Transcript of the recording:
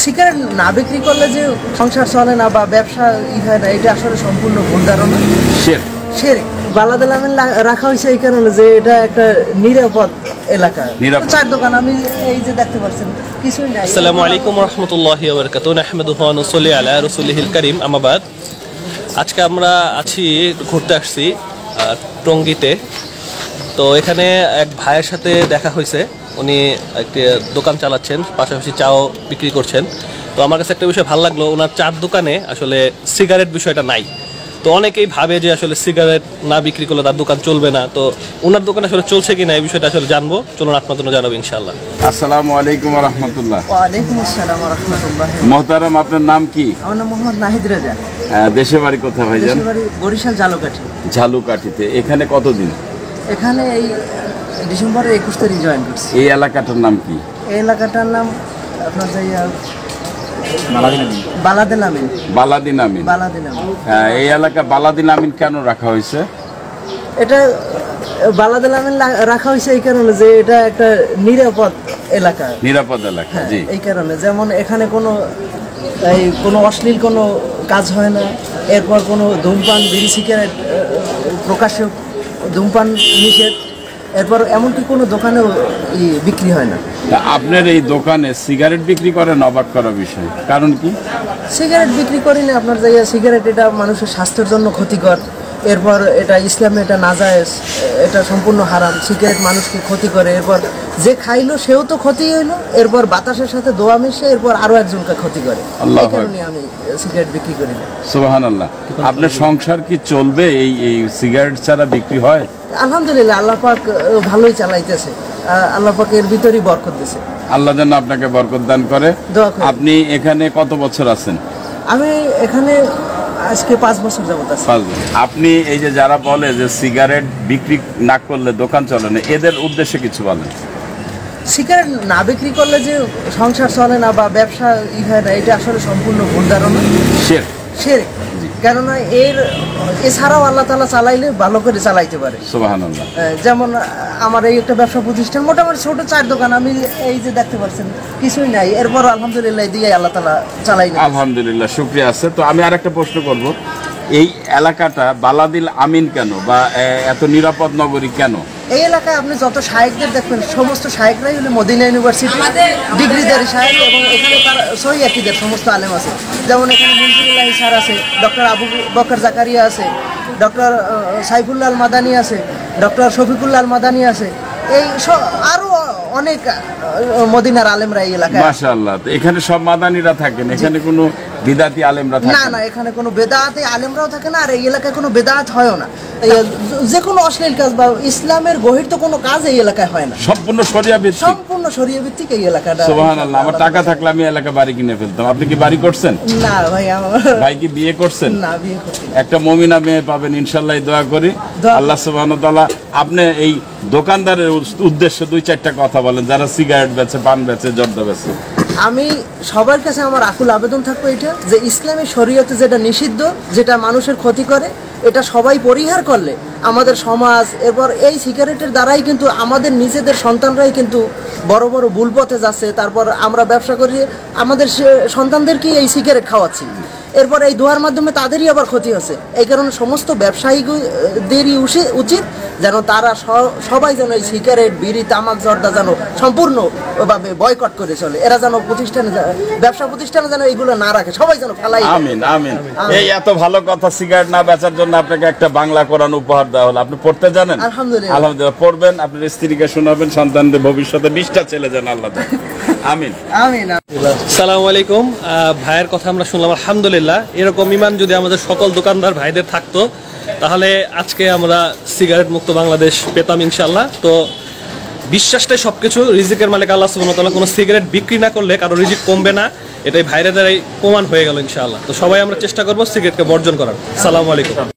Cigarette না বিক্রি করলে যে সংসার চলে না বা ব্যবসা হয় না, এটা আসলে সম্পূর্ণ ভুল ধারণা। শিরক বালাদুল আমিন রাখা হয়েছে এই কারণে যে এটা একটা নিরাপদ এলাকা। চার দোকান আমি এই যে দেখতে পাচ্ছেন কিছুই নাই। আসসালামু আলাইকুম ওয়া রাহমাতুল্লাহি ওয়া বারাকাতুহু। নাহমাদুহু ওয়া নুসাল্লি আলা রাসূলিহিল কারীম, আম্মা বাদ। আজকে আমরা ঘুরতে আসছি টঙ্গীতে। তো এখানে এক ভাইয়ের সাথে দেখা হয়েছে, উনি একটি দোকান চালাচ্ছেন, পাশাপাশি চাও বিক্রি করছেন। তো আমার কাছে একটা বিষয় ভালো লাগলো, ওনার চার দোকানে আসলে সিগারেট বিষয়টা নাই। তো অনেকেই ভাবে যে আসলে সিগারেট না বিক্রি করলে তার দোকান চলবে না। তো ওনার দোকান আসলে চলছে কিনা এই বিষয়টা আসলে জানবো, চলুন আপনার জন্য জানাবো ইনশাআল্লাহ। আসসালামু আলাইকুম ওয়া রাহমাতুল্লাহ। ওয়া আলাইকুম আসসালাম ওয়া রাহমাতুল্লাহ। মুহতারাম, আপনার নাম কি? আমার নাম মোহাম্মদ নাহিদ রাজা। দেশের বাড়ি কোথায় ভাইজান? দেশের বাড়ি বরিশাল ঝালুকাঠি। ঝালুকাঠিতে। এখানে কতদিন? এখানে এই ডিসেম্বরের 21 তারিখ জয়েন করছি। এই এলাকাটার নাম কি? এই এলাকাটার নাম আপনার বালাদিন আমিন। বালাদিন আমিন। বালাদিন আমিন। এই এলাকা বালাদিন আমিন কেন রাখা হয়েছে? এটা বালাদিন আমিন রাখা হয়েছে এই কারণে যে এটা একটা নিরাপদ এলাকা। নিরাপদ এলাকা, জি। এই কারণে যেমন এখানে কোনো অশ্লীল কোনো কাজ হয় না, এরপর কোনো ধূমপান বিড়ি সিগারেট প্রকাশ্যে ধূমপান নিষেধ, এরপর এমনকি কোনো দোকানেও বিক্রি হয় না। আপনার এই দোকানে সিগারেট বিক্রি করেন, অবাক করা বিষয়, কারণ কি? সিগারেট বিক্রি করি না আপনার সিগারেট এটা মানুষের স্বাস্থ্যের জন্য ক্ষতিকর, এরপর এটা ইসলামে এটা নাজায়েজ, এটা সম্পূর্ণ হারাম। সিগারেট মানুষকে ক্ষতি করে, এরপর যে খাইলো সেও তো ক্ষতি হইলো, এরপর বাতাসের সাথে দোয়া মিশে এরপর আরো একজনকে ক্ষতি করে। এই কারণে আমি সিগারেট বিক্রি করি না। সুবহানাল্লাহ। আপনার সংসার কি চলবে এই সিগারেট ছাড়া? বিক্রি হয়? আলহামদুলিল্লাহ, আল্লাহ পাক ভালোই চালাইতেছে, আল্লাহ পাক এর ভিতরই বরকত দিয়েছে। আল্লাহ যেন আপনাকে বরকত দান করে। আপনি এখানে কত বছর আছেন? আমি এখানে আজকে 5 বছর যাবত আছি। আপনি এই যে যারা বলে যে সিগারেট বিক্রি না করলে দোকান চলে না, এদের উদ্দেশ্যে কিছু বলেন? সিগারেট না বিক্রি করলে যে সংসার চলে না বা ব্যবসা হয় না, এটা আসলে সম্পূর্ণ ভুল ধারণা। শিরক। কেননা এছাড়াও আল্লাহ তাআলা চালাইলে ভালো করে চালাইতে পারে। সুবহানাল্লাহ। যেমন আমার এই একটা ব্যবসা প্রতিষ্ঠান, মোটামুটি ছোট 4 দোকান আমি এই যে দেখতে পাচ্ছেন কিছুই নাই, এরপর আলহামদুলিল্লাহ দিয়ে আল্লাহ তাআলা চালাই। আলহামদুলিল্লাহ, শুকরিয়া আছে। তো আমি আরেকটা প্রশ্ন করব, এই এলাকাটা বালাদিল আমিন কেন বা এত নিরাপদ নগরী কেন? এই এলাকায় আপনি যত শায়েখদের দেখবেন, সমস্ত শায়েখরাই হলো মদিনা ইউনিভার্সিটি ডিগ্রিধারী শায়েখ, এবং এখানে তার সহি আকীদার সমস্ত আলেম আছে। যেমন এখানে মুনজিরুল্লাহ স্যার আছে, ডক্টর আবু বকর জাকারিয়া আছে, ডক্টর সাইফুল্লাহ আল মাদানী আছে, ডক্টর শফিকুল্লাহ আল মাদানী আছে, এই আরো অনেক মদিনার আলেমরা এই এলাকায়। মাশাআল্লাহ। এখানে সব মাদানীরা থাকেন, এখানে কোনো বিদাতি আলেমরা থাকে না? না, এখানে কোনো বেদাতে আলেমরাও থাকে না, আর এই এলাকায় কোনো বেদাত হয়ও না। যে কোনো অশ্লীল কাজ বা ইসলামের বহির্ভূত কোনো কাজ এই এলাকায় হয় না। সম্পূর্ণ শরিয়া ভিত্তিক। সম্পূর্ণ শরিয়া ভিত্তিক এই এলাকাটা। সুবহানাল্লাহ। আমার টাকা থাকলে আমি এলাকা বাড়ি কিনে ফেলতাম। আপনি কি বাড়ি করছেন? না ভাই, ভাই কি বিয়ে করছেন? না, বিয়ে করছি। একটা মুমিনা মেয়ে পাবেন ইনশাআল্লাহ, দোয়া করি আল্লাহ সুবহানাহু ওয়া তাআলা। আপনি এই দোকানদারের উদ্দেশ্যে 2-4টা কথা বলেন, যারা সিগারেট বেচে, পান বেচে, জর্দা বেচে। আমি সবার কাছে আমার আকুল আবেদন থাকবে এটা, যে ইসলামী শরীয়তে যেটা নিষিদ্ধ, যেটা মানুষের ক্ষতি করে, এটা সবাই পরিহার করলে আমাদের সমাজ, এরপর এই সিগারেটের দ্বারাই কিন্তু আমাদের নিজেদের সন্তানরাই কিন্তু বড় বড় ভুল পথে যাচ্ছে। তারপর আমরা ব্যবসা করি, আমাদের সন্তানদেরকে এই সিগারেট খাওয়াচ্ছি, এরপর এই ধোয়ার মাধ্যমে তাদেরই আবার ক্ষতি হচ্ছে। এই কারণে সমস্ত ব্যবসায়ীদেরই উচিত যেন তারা সবাই যেন এই সিগারেট, বিড়ি, তামাক, জর্দা যেন সম্পূর্ণভাবে বয়কট করে চলে। এরা যেন ব্যবসা প্রতিষ্ঠানে যেন এইগুলো না রাখে, সবাই যেন ফেলাই। আমিন আমিন। এই এত ভালো কথা, সিগারেট না বেচার জন্য আপনাকে একটা বাংলা কোরআন উপহার দেওয়া হলো। আপনি পড়তে জানেন? আলহামদুলিল্লাহ। আলহামদুলিল্লাহ। পড়বেন, আপনার স্ত্রীকে শোনাবেন, সন্তানদের ভবিষ্যতে 20টা ছেলে যেন আল্লাহ দেন। আমিন আমিন। আসসালামু আলাইকুম। ভাইয়ের কথা আমরা শুনলাম, আলহামদুলিল্লাহ। এরকম ইমান যদি আমাদের সকল দোকানদার ভাইদের থাকতো, তাহলে আজকে আমরা সিগারেট মুক্ত বাংলাদেশ পেতাম ইনশাআল্লাহ। তো বিশ্বাসটাই সবকিছু। রিজিকের মালিক আল্লাহ সুবহানাহু ওয়া তাআলা। কোনো সিগারেট বিক্রি না করলে কারো রিজিক কমবে না, এটাই ভাইদের দ্বারাই প্রমাণ হয়ে গেল ইনশাআল্লাহ। তো সবাই আমরা চেষ্টা করবো সিগারেটকে বর্জন করার। আসসালামু আলাইকুম।